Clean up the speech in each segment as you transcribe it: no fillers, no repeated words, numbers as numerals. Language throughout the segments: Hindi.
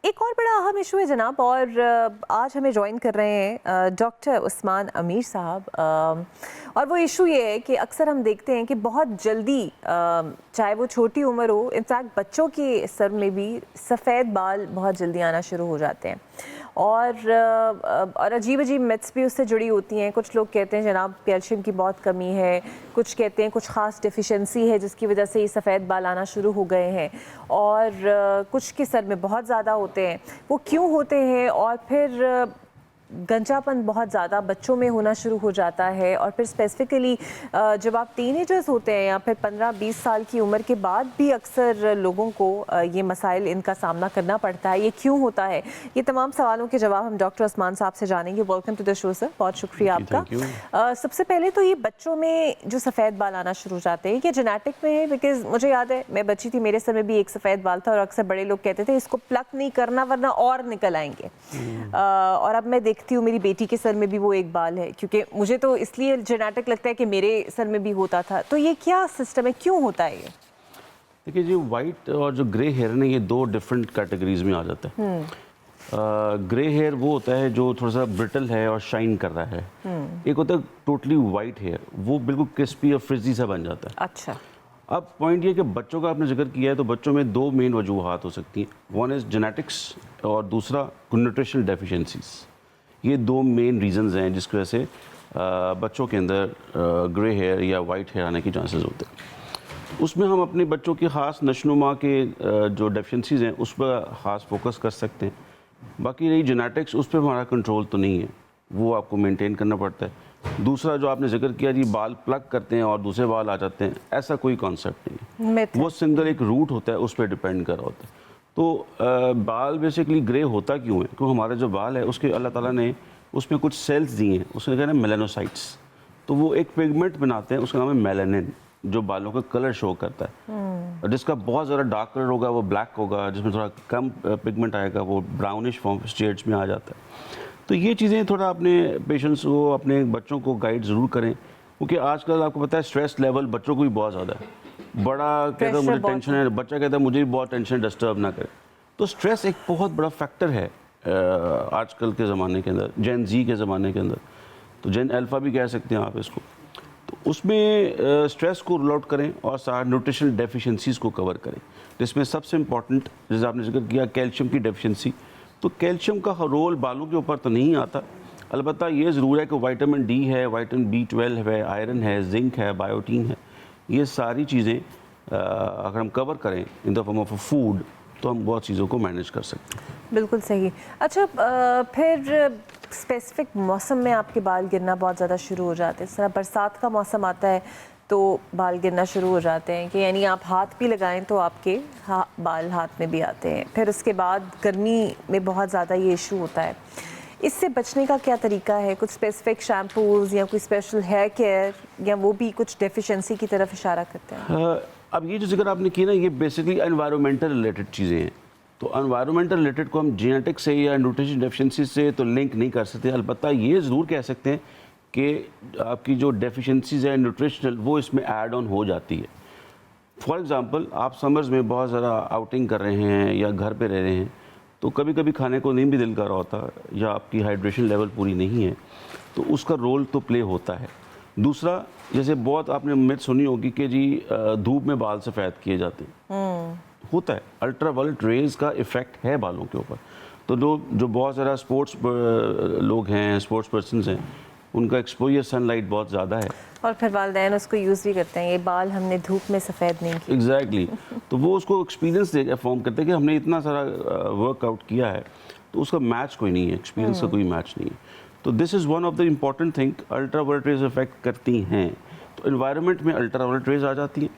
एक और बड़ा अहम इशू है जनाब, और आज हमें ज्वाइन कर रहे हैं डॉक्टर उस्मान अमीर साहब। और वो इशू ये है कि अक्सर हम देखते हैं कि बहुत जल्दी, चाहे वो छोटी उम्र हो, इनफैक्ट बच्चों के सर में भी सफ़ेद बाल बहुत जल्दी आना शुरू हो जाते हैं और अजीब अजीब मिथ्स भी उससे जुड़ी होती हैं। कुछ लोग कहते हैं जनाब कैल्शियम की बहुत कमी है, कुछ कहते हैं कुछ ख़ास डिफिशेंसी है जिसकी वजह से ये सफ़ेद बाल आना शुरू हो गए हैं, और कुछ के सर में बहुत ज़्यादा होते हैं। वो क्यों होते हैं? और फिर गंजापन बहुत ज़्यादा बच्चों में होना शुरू हो जाता है, और फिर स्पेसिफिकली जब आप टीनेजर्स होते हैं या फिर 15-20 साल की उम्र के बाद भी अक्सर लोगों को ये मसाइल इनका सामना करना पड़ता है। ये क्यों होता है? ये तमाम सवालों के जवाब हम डॉक्टर उस्मान साहब से जानेंगे। Welcome to the show sir, बहुत शुक्रिया आपका। सबसे पहले तो ये बच्चों में जो सफ़ेद बाल आना शुरू हो जाते हैं, ये जेनेटिक में है? बिकॉज मुझे याद है मैं बच्ची थी, मेरे सर में भी एक सफ़ेद बाल था और अक्सर बड़े लोग कहते थे इसको प्लक नहीं करना वरना और निकल आएंगे। और अब मैं देखती हूँ मेरी बेटी के सर में भी वो एक बाल है, क्योंकि मुझे तो इसलिए जेनेटिक लगता है कि मेरे सर में भी होता था। तो ये क्या सिस्टम है, क्यों होता है ये? देखिए, जो वाइट और जो ग्रे हेयर है, ये दो डिफरेंट कैटेगरीज में आ जाता है। ग्रे हेयर वो होता है जो थोड़ा सा ब्रिटल है और शाइन कर रहा है। एक होता है टोटली वाइट हेयर, वो बिल्कुल क्रिस्पी और फ्रिजी सा बन जाता है। अच्छा। अब पॉइंट ये कि बच्चों का आपने जिक्र किया है, तो बच्चों में दो मेन वजूहात हो सकती हैं। वन इज़ जेनेटिक्स और दूसरा न्यूट्रिशनल डेफिशिएंसीज। ये दो मेन रीजंस हैं जिसकी वजह से बच्चों के अंदर ग्रे हेयर या वाइट हेयर आने के चांसेस होते हैं। उसमें हम अपने बच्चों की ख़ास नशनुमा के जो डेफिशिएंसीज हैं उस पर ख़ास फोकस कर सकते हैं। बाकी रही जेनेटिक्स, उस पर हमारा कंट्रोल तो नहीं है, वो आपको मेंटेन करना पड़ता है। दूसरा जो आपने जिक्र किया जी, बाल प्लग करते हैं और दूसरे बाल आ जाते हैं, ऐसा कोई कॉन्सेप्ट नहीं है। वो सिंगल एक रूट होता है, उस पर डिपेंड कर रहा होता है। तो बाल बेसिकली ग्रे होता क्यों है? क्योंकि हमारे जो बाल है उसके अल्लाह ताला ने उसमें कुछ सेल्स दिए हैं, उसने कहा ना मेलानोसाइट्स। तो वो एक पिगमेंट बनाते हैं, उसका नाम है मेलानिन, जो बालों का कलर शो करता है। जिसका बहुत ज़्यादा डार्क कलर होगा वो ब्लैक होगा, जिसमें थोड़ा कम पिगमेंट आएगा वो ब्राउनिश फॉर्म शेड्स में आ जाता है। तो ये चीज़ें थोड़ा अपने पेशेंट्स को, अपने बच्चों को गाइड ज़रूर करें, क्योंकि आजकल आपको पता है स्ट्रेस लेवल बच्चों को भी बहुत ज़्यादा है। बड़ा कहता है मुझे टेंशन है, बच्चा कहता है मुझे भी बहुत टेंशन, डिस्टर्ब ना करे। तो स्ट्रेस एक बहुत बड़ा फैक्टर है आजकल के ज़माने के अंदर, जेन जी के ज़माने के अंदर, तो जेन अल्फ़ा भी कह सकते हैं आप इसको। तो उसमें स्ट्रेस को रूल आउट करें और साथ न्यूट्रिशनल डेफिशिएंसीज को कवर करें, जिसमें सबसे इम्पॉर्टेंट, जैसे आपने जिक्र किया, कैल्शियम की डेफिशिएंसी। तो कैल्शियम का रोल बालों के ऊपर तो नहीं आता, अलबत्ता ये ज़रूर है कि विटामिन डी है, विटामिन B12 है, आयरन है, जिंक है, बायोटीन है। ये सारी चीज़ें अगर हम कवर करें in the form of food, तो हम बहुत चीज़ों को मैनेज कर सकते हैं। बिल्कुल सही। अच्छा, फिर स्पेसिफिक मौसम में आपके बाल गिरना बहुत ज़्यादा शुरू हो जाते हैं। जैसे बरसात का मौसम आता है तो बाल गिरना शुरू हो जाते हैं, कि यानी आप हाथ भी लगाएं तो आपके बाल हाथ में भी आते हैं। फिर उसके बाद गर्मी में बहुत ज़्यादा ये इशू होता है। इससे बचने का क्या तरीका है? कुछ स्पेसिफिक शैम्पूज़ या कोई स्पेशल हेयर केयर, या वो भी कुछ डेफिशिएंसी की तरफ इशारा करते हैं? अब ये जो जिक्र आपने किया ना, ये बेसिकली एनवायरमेंटल रिलेटेड चीज़ें हैं। तो एनवायरमेंटल रिलेटेड को हम जेनेटिक से या न्यूट्रिशन डेफिशिएंसी से तो लिंक नहीं कर सकते। अलबत्ता ये ज़रूर कह सकते हैं कि आपकी जो डेफिशिएंसीज है न्यूट्रिशनल, वो इसमें ऐड ऑन हो जाती है। फॉर एग्ज़ाम्पल, आप समर्स में बहुत ज़्यादा आउटिंग कर रहे हैं या घर पे रह रहे हैं, तो कभी कभी खाने को नहीं भी दिल कर रहा होता, या आपकी हाइड्रेशन लेवल पूरी नहीं है, तो उसका रोल तो प्ले होता है। दूसरा, जैसे बहुत आपने मिथ सुनी होगी कि जी धूप में बाल सफ़ेद किए जाते हैं। होता है, अल्ट्रा वायलेट रेज का इफ़ेक्ट है बालों के ऊपर। तो जो बहुत ज़्यादा स्पोर्ट्स लोग हैं, स्पोर्ट्स पर्सनस हैं, उनका एक्सपोजर सनलाइट बहुत ज़्यादा है, और फिर वालिदैन उसको यूज़ भी करते हैं, ये बाल हमने धूप में सफ़ेद नहीं किए। एग्जैक्टली तो वो उसको एक्सपीरियंस दे फॉर्म करते हैं कि हमने इतना सारा वर्कआउट किया है, तो उसका मैच कोई नहीं है, एक्सपीरियंस का कोई मैच नहीं है। तो this is one of the important thing, ultraviolet rays effect करती हैं। तो इन्वायरमेंट में अल्ट्रा वायलेट रेज आ जाती हैं,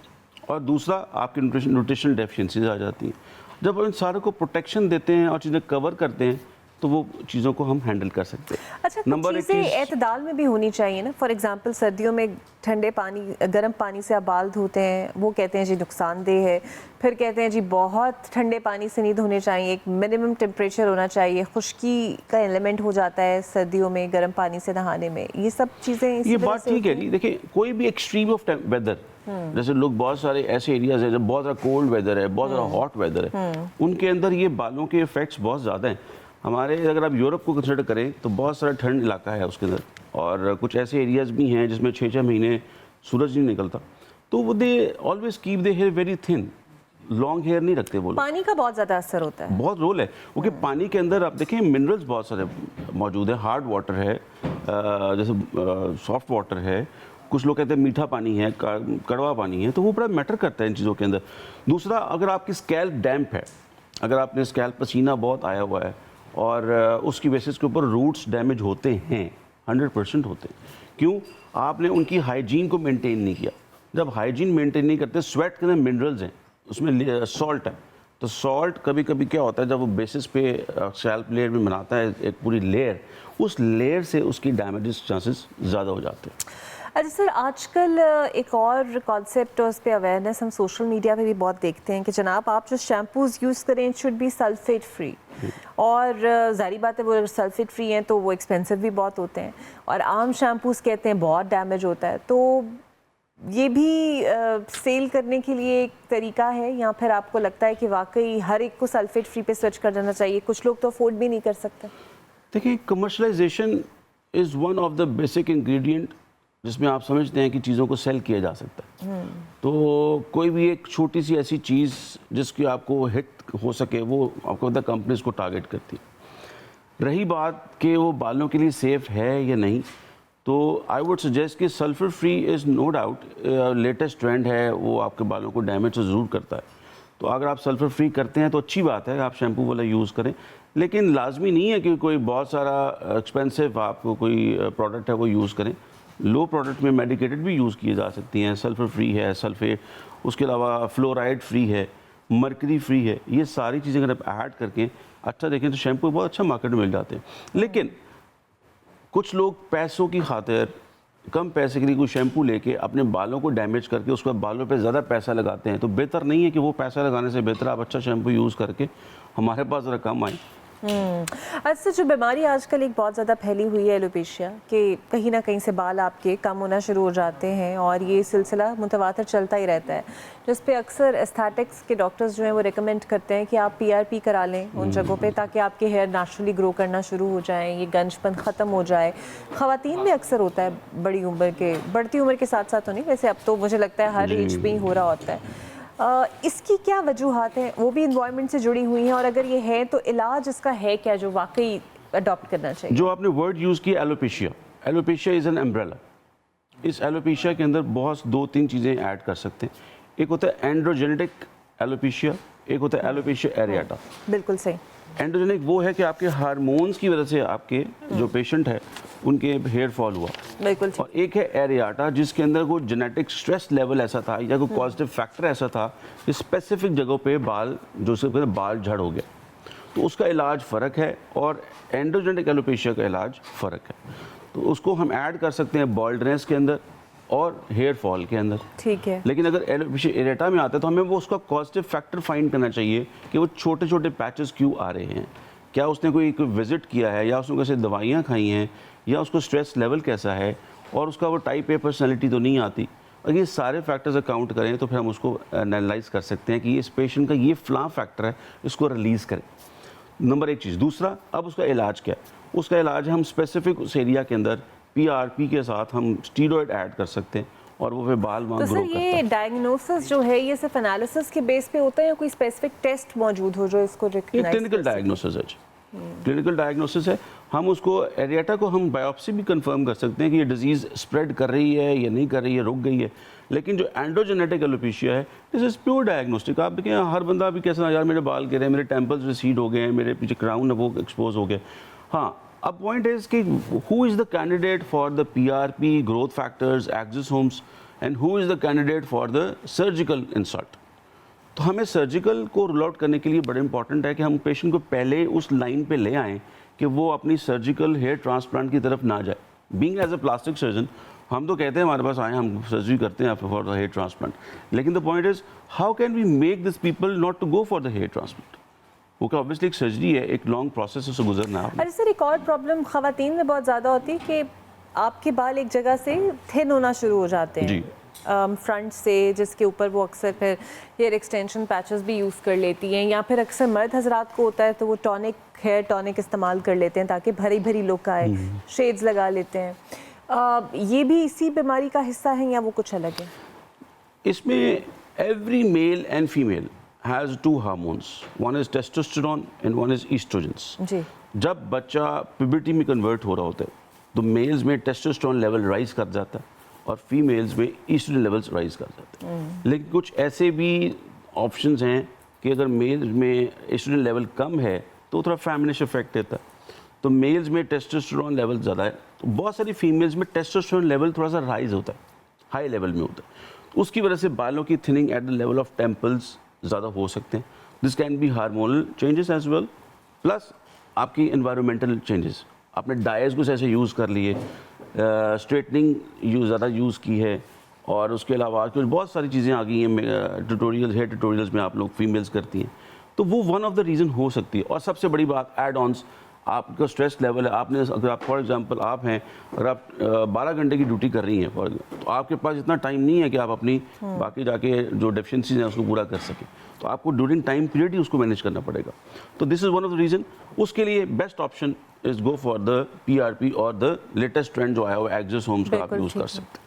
और दूसरा आपकी न्यूट्रिशनल डेफिशिएंसीज आ जाती हैं। जब हम इन सारे को प्रोटेक्शन देते हैं और चीज़ें कवर करते हैं, तो वो चीज़ों को हम हैंडल कर सकते हैं। अच्छा, नंबर एक चीज़ें एतदाल में भी होनी चाहिए ना। फॉर एग्जांपल, सर्दियों में ठंडे पानी, गर्म पानी से आप बाल धोते हैं, वो कहते हैं जी नुकसानदेह है। फिर कहते हैं जी बहुत ठंडे पानी से नहीं धोने चाहिए, एक मिनिमम टेम्परेचर होना चाहिए, खुश्की का एलिमेंट हो जाता है सर्दियों में गर्म पानी से नहाने में। ये सब चीज़ें, ये बात ठीक है जी। देखिए, कोई भी एक्सट्रीम ऑफ वेदर, जैसे लोग बहुत सारे ऐसे एरियाज है जब बहुत ज़्यादा कोल्ड वेदर है, बहुत ज़्यादा हॉट वेदर है, उनके अंदर ये बालों के इफेक्ट्स बहुत ज़्यादा हैं। हमारे अगर आप यूरोप को कंसिडर करें तो बहुत सारा ठंड इलाका है उसके अंदर, और कुछ ऐसे एरियाज भी हैं जिसमें 6-6 महीने सूरज नहीं निकलता, तो वो they always keep their hair very thin, long hair नहीं रखते वो लोग। पानी का बहुत ज़्यादा असर होता है, बहुत रोल है, क्योंकि पानी के अंदर आप देखें मिनरल्स बहुत सारे मौजूद है। हार्ड वाटर है, जैसे सॉफ्ट वाटर है, कुछ लोग कहते हैं मीठा पानी है, कड़वा पानी है, तो वो बड़ा मैटर करता है इन चीज़ों के अंदर। दूसरा, अगर आपकी स्कैल्प डैम्प है, अगर आपने स्कैल्प पसीना बहुत आया हुआ है और उसकी बेसिस के ऊपर रूट्स डैमेज होते हैं, 100% होते हैं। क्यों? आपने उनकी हाइजीन को मेंटेन नहीं किया। जब हाइजीन मेंटेन नहीं करते, स्वेट के अंदर मिनरल्स हैं, उसमें सॉल्ट है, तो सॉल्ट कभी कभी क्या होता है जब वो बेसिस पे स्कैल्प लेयर में बनाता है एक पूरी लेयर, उस लेयर से उसकी डैमेजेस चांसेस ज़्यादा हो जाते हैं। अच्छा सर, आजकल एक और कॉन्सेप्ट और उस पर अवेयरनेस हम सोशल मीडिया पे भी बहुत देखते हैं कि जनाब आप जो शैम्पूज़ यूज़ करें it should be sulphate free, और जाहिर बात है वो अगर सल्फेट फ्री हैं तो वो एक्सपेंसिव भी बहुत होते हैं, और आम शैम्पूज़ कहते हैं बहुत डैमेज होता है, तो ये भी सेल करने के लिए एक तरीका है, या फिर आपको लगता है कि वाकई हर एक को सल्फेट फ्री पे स्विच कर देना चाहिए? कुछ लोग तो अफोर्ड भी नहीं कर सकते। देखिए, commercialisation is one of the basic ingredient जिसमें आप समझते हैं कि चीज़ों को सेल किया जा सकता है। तो कोई भी एक छोटी सी ऐसी चीज़ जिसकी आपको हिट हो सके, वो आपको पता कंपनीज को टारगेट करती है। रही बात कि वो बालों के लिए सेफ़ है या नहीं, तो आई वुड सजेस्ट कि sulphur free is no doubt latest trend है, वो आपके बालों को डैमेज तो ज़रूर करता है। तो अगर आप सल्फर फ्री करते हैं तो अच्छी बात है, आप शैम्पू वाला यूज़ करें, लेकिन लाजमी नहीं है कि कोई बहुत सारा एक्सपेंसिव आपको कोई प्रोडक्ट है वो यूज़ करें। लो प्रोडक्ट में मेडिकेटेड भी यूज़ किए जा सकती हैं, सल्फर फ्री है, सल्फेट, उसके अलावा फ्लोराइड फ्री है, मर्करी फ्री है। ये सारी चीज़ें अगर आप ऐड करके अच्छा देखें तो शैम्पू बहुत अच्छा मार्केट में मिल जाते हैं। लेकिन कुछ लोग पैसों की खातिर, कम पैसे के लिए कोई शैम्पू लेके अपने बालों को डैमेज करके उसके बाद बालों पे ज़्यादा पैसा लगाते हैं। तो बेहतर नहीं है कि वो पैसा लगाने से बेहतर आप अच्छा शैम्पू यूज़ करके हमारे पास ज़रा कम आए। अच्छा, जो बीमारी आजकल एक बहुत ज़्यादा फैली हुई है एलोपेशिया, कि कहीं ना कहीं से बाल आपके कम होना शुरू हो जाते हैं और ये सिलसिला मुतवातर चलता ही रहता है, जिस पे अक्सर एस्थेटिक्स के डॉक्टर्स जो हैं वो रेकमेंड करते हैं कि आप पीआरपी करा लें उन जगहों पे, ताकि आपके हेयर नेचुरली ग्रो करना शुरू हो जाए, ये गंजपन ख़त्म हो जाए। ख़वातीन में अक्सर होता है बढ़ती उम्र के साथ साथ, तो नहीं वैसे, अब तो मुझे लगता है हर एज पे ही हो रहा होता है। इसकी क्या वजूहात हैं? वो भी इन्वायरमेंट से जुड़ी हुई हैं, और अगर ये है तो इलाज इसका है क्या जो वाकई अडॉप्ट करना चाहिए? जो आपने वर्ड यूज़ किया alopecia, alopecia is an umbrella. इस एलोपेशिया के अंदर बहुत 2-3 चीज़ें ऐड कर सकते हैं। एक होता है एंड्रोजेनेटिक एलोपेशिया, एक होता है एलोपेशिया एरियाटा। बिल्कुल सही। एंड्रोजेनिक वो है कि आपके हार्मोन्स की वजह से आपके जो पेशेंट है उनके हेयर फॉल हुआ। बिल्कुल। और एक है एरियाटा, जिसके अंदर कोई जेनेटिक स्ट्रेस लेवल ऐसा था या कोई पॉजिटिव फैक्टर ऐसा था कि स्पेसिफिक जगहों पे बाल जो से बाल झड़ हो गया, तो उसका इलाज फ़र्क है, और एंड्रोजेनिक एलोपेशिया का इलाज फ़र्क है। तो उसको हम ऐड कर सकते हैं बॉल्डनेस के अंदर और हेयर फॉल के अंदर। ठीक है। लेकिन अगर एलोपेशिया एरेटा में आता है तो हमें वो उसका पॉजिटिव फैक्टर फाइंड करना चाहिए कि वो छोटे छोटे पैचेस क्यों आ रहे हैं, क्या उसने कोई विजिट किया है, या उसने कैसे दवाइयाँ खाई हैं, या उसको स्ट्रेस लेवल कैसा है, और उसका वो टाइप ए पर्सनैलिटी तो नहीं आती। अगर ये सारे फैक्टर्स अकाउंट करें तो फिर हम उसको एनालाइज कर सकते हैं कि इस पेशेंट का ये फ्ला फैक्टर है, इसको रिलीज़ करें। नंबर एक चीज़। दूसरा, अब उसका इलाज क्या है? उसका इलाज हम स्पेसिफिक उस एरिया के अंदर पीआरपी के साथ हम स्टीरॉयड ऐड कर सकते हैं, और वो फिर बाल तो सर ये डायग्नोसिस जो है ये सिर्फ एनालिसिस के बेस पे होता है, या कोई स्पेसिफिक टेस्ट मौजूद हो जो इसको रिकॉग्नाइज? क्लिनिकल डायग्नोसिस है, क्लिनिकल डायग्नोसिस है। हम उसको एरियाटा को हम बायोप्सी भी कंफर्म कर सकते हैं कि ये डिजीज़ स्प्रेड कर रही है या नहीं कर रही है, रुक गई है। लेकिन जो एंड्रोजेनेटिक एलोपेशिया है, दिस इज़ प्योर डायग्नोस्टिक। आप देखें हर बंदा भी कैसा, यार मेरे बाल गिरे, मेरे टेम्पल्स रिसीड हो गए हैं, मेरे पीछे क्राउन है वो एक्सपोज हो गया। हाँ, अब पॉइंट इज कि who is the candidate for the PRP, growth factors, exosomes, and who is the candidate for the surgical insult. तो हमें सर्जिकल को रूल आउट करने के लिए बड़ा इंपॉर्टेंट है कि हम पेशेंट को पहले उस लाइन पे ले आएँ कि वो अपनी सर्जिकल हेयर ट्रांसप्लांट की तरफ ना जाए। Being as a plastic surgeon, हम तो कहते हैं हमारे पास आए, हम सर्जरी करते हैं फॉर द हेयर ट्रांसप्लांट, लेकिन the point is how can we make this people not to go for the hair transplant? वो क्या ऑब्वियसली एक सर्जरी है, एक लॉन्ग प्रोसेस से गुजरना है। अरे सर, एक और प्रॉब्लम ख़वातीन में बहुत ज़्यादा होती है कि आपके बाल एक जगह से थिन होना शुरू हो जाते हैं। फ्रंट से, जिसके ऊपर वो अक्सर फिर हेयर एक्सटेंशन पैचेस भी यूज़ कर लेती हैं, या फिर अक्सर मर्द हजरात को होता है तो वो टॉनिक, हेयर टॉनिक इस्तेमाल कर लेते हैं ताकि भरी भरी लुक आए, शेड्स लगा लेते हैं। ये भी इसी बीमारी का हिस्सा है या वो कुछ अलग है? इसमें every male and female has two hormones, one is testosterone and one is oestrogens. जी। जब बच्चा प्यूबर्टी में कन्वर्ट हो रहा होता है तो मेल्स में टेस्टोस्टेरोन लेवल राइज कर जाता है और फीमेल्स में ईस्ट्रोजन लेवल्स राइज कर जाते हैं। लेकिन कुछ ऐसे भी ऑप्शंस हैं कि अगर मेल्स में ईस्ट्रोजन लेवल कम है तो थोड़ा फेमिनिश इफेक्ट देता है, तो मेल्स में टेस्टोस्टेरोन लेवल ज़्यादा है, तो बहुत सारी फीमेल्स में टेस्टोस्टेरोन लेवल थोड़ा सा राइज होता है, हाई लेवल में होता है, तो उसकी वजह से बालों की thinning at the level of temples ज़्यादा हो सकते हैं। This can be hormonal changes as well, plus आपकी एनवायरमेंटल चेंजेस, आपने डाइज कुछ ऐसे यूज़ कर लिए, स्ट्रेटनिंग ज़्यादा यूज़ की है, और उसके अलावा कुछ बहुत सारी चीज़ें आ गई हैं ट्यूटोरियल्स, हेयर ट्यूटोरियल्स में आप लोग फीमेल्स करती हैं, तो वो वन ऑफ द रीज़न हो सकती है। और सबसे बड़ी बात एड ऑन्स, आपका स्ट्रेस लेवल है, आपने अगर आप फॉर एग्जांपल आप हैं, अगर आप 12 घंटे की ड्यूटी कर रही हैं तो आपके पास इतना टाइम नहीं है कि आप अपनी बाकी जाके जो डेफिशिएंसीज हैं उसको पूरा कर सकें, तो आपको ड्यूरिंग टाइम पीरियड ही उसको मैनेज करना पड़ेगा। तो this is one of the reason. उसके लिए best option is go for the PRP और द लेटेस्ट ट्रेंड जो आया हुआ एक्सोसोम्स का आप यूज़ कर सकते हैं।